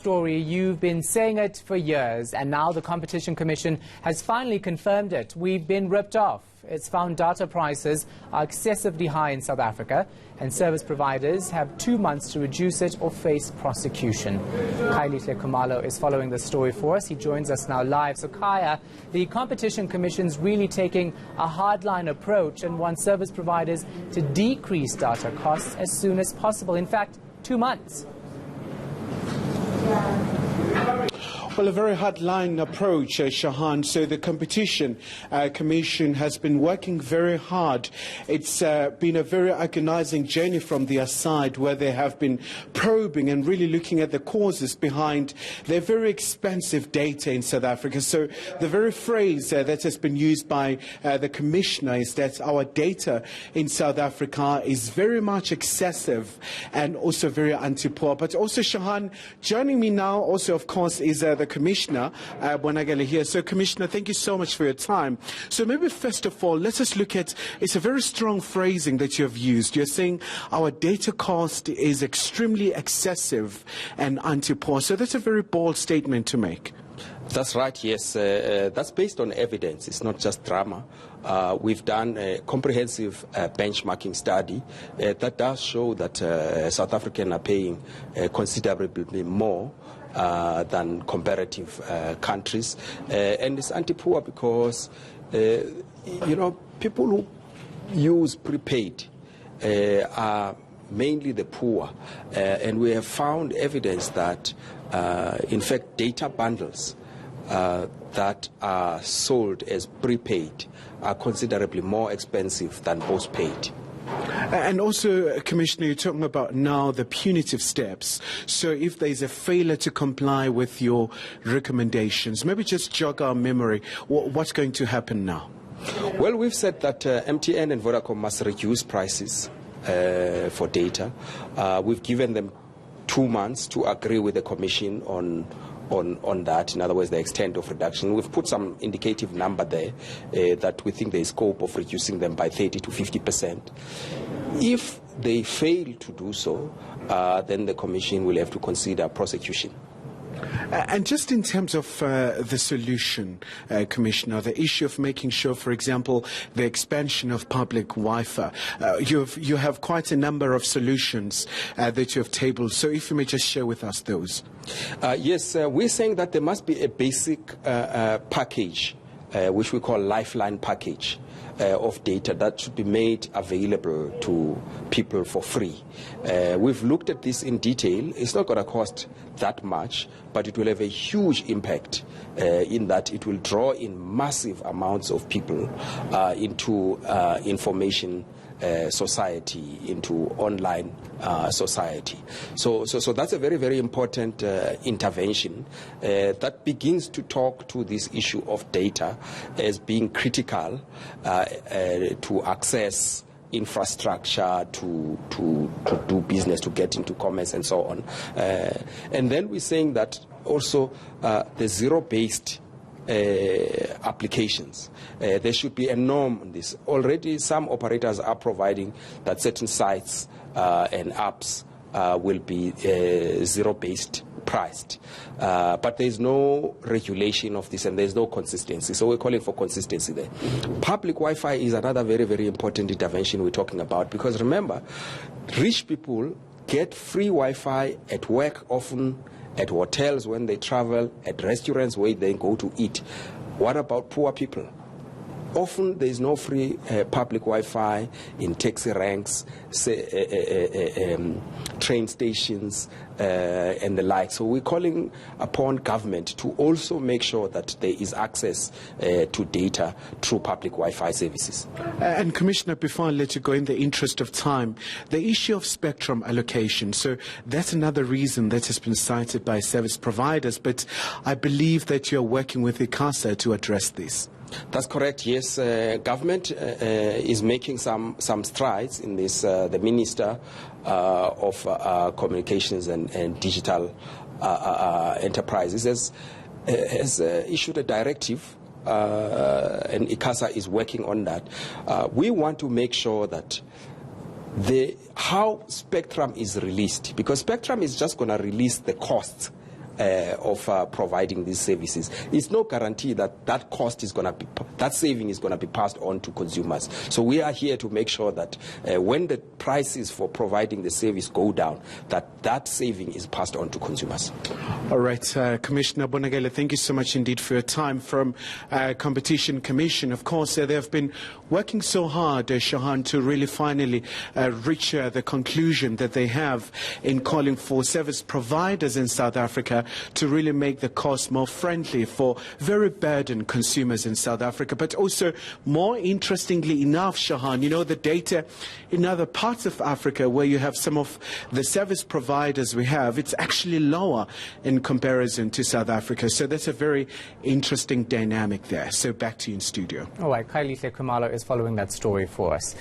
Story, you've been saying it for years, and now the Competition Commission has finally confirmed it. We've been ripped off. It's found data prices are excessively high in South Africa, and service providers have 2 months to reduce it or face prosecution. Kylie Kumalo is following the story for us. He joins us now live. So Kaya, the Competition Commission's really taking a hardline approach and wants service providers to decrease data costs as soon as possible. In fact, 2 months. Well, a very hardline approach, Shahan. So the Competition Commission has been working very hard. It's been a very agonizing journey from their side, where they have been probing and really looking at the causes behind their very expensive data in South Africa. So the very phrase that has been used by the Commissioner is that our data in South Africa is very much excessive and also very anti-poor. But also, Shahan, joining me now also, of course, is the Commissioner, Bonagale here. So, Commissioner, thank you so much for your time. So maybe first of all, let us look at, it's a very strong phrasing that you have used. You're saying our data cost is extremely excessive and anti-poor. So that's a very bold statement to make. That's right, yes. That's based on evidence. It's not just drama. We've done a comprehensive benchmarking study that does show that South Africans are paying considerably more than comparative countries. And it's anti-poor because, people who use prepaid are mainly the poor. And we have found evidence that, in fact, data bundles that are sold as prepaid are considerably more expensive than postpaid. And also, Commissioner, you're talking about now the punitive steps. So if there's a failure to comply with your recommendations, maybe just jog our memory, what's going to happen now? Well, we've said that MTN and Vodacom must reduce prices for data. We've given them 2 months to agree with the Commission on that, in other words, the extent of reduction. We've put some indicative number there that we think there is scope of reducing them by 30 to 50%. If they fail to do so, then the Commission will have to consider prosecution. And just in terms of the solution, Commissioner, the issue of making sure, for example, the expansion of public Wi-Fi, you have quite a number of solutions that you have tabled. So if you may just share with us those. Yes, we're saying that there must be a basic package, which we call lifeline package, of data that should be made available to people for free. We've looked at this in detail. It's not going to cost that much, but it will have a huge impact in that it will draw in massive amounts of people into information society, into online society. So that's a very, very important intervention that begins to talk to this issue of data as being critical to access infrastructure, to do business, to get into commerce and so on. And then we're saying that also the zero-based applications. There should be a norm on this. Already some operators are providing that certain sites and apps will be zero-based priced. But there's no regulation of this and there's no consistency. So we're calling for consistency there. Public Wi-Fi is another very, very important intervention we're talking about, because remember, rich people get free Wi-Fi at work often, at hotels when they travel, at restaurants where they go to eat. What about poor people? Often there is no free public Wi-Fi in taxi ranks, train stations, and the like. So we're calling upon government to also make sure that there is access to data through public Wi-Fi services. And Commissioner, before I let you go, in the interest of time, the issue of spectrum allocation. So that's another reason that has been cited by service providers, but I believe that you're working with ICASA to address this. That's correct, yes. Government is making some strides in this. The Minister of Communications and Digital Enterprises has issued a directive, and ICASA is working on that. We want to make sure that how spectrum is released, because spectrum is just going to release the costs providing these services. It's no guarantee that that cost is going to be, that saving is going to be passed on to consumers. So we are here to make sure that when the prices for providing the service go down, that saving is passed on to consumers. All right, Commissioner Bonagele, thank you so much indeed for your time from Competition Commission. Of course, they have been working so hard, Shahan, to really finally reach the conclusion that they have in calling for service providers in South Africa to really make the cost more friendly for very burdened consumers in South Africa. But also, more interestingly enough, Shahan, you know, the data in other parts of Africa where you have some of the service providers we have, it's actually lower in comparison to South Africa. So that's a very interesting dynamic there. So back to you in studio. All right, Kylie Kumalo is following that story for us.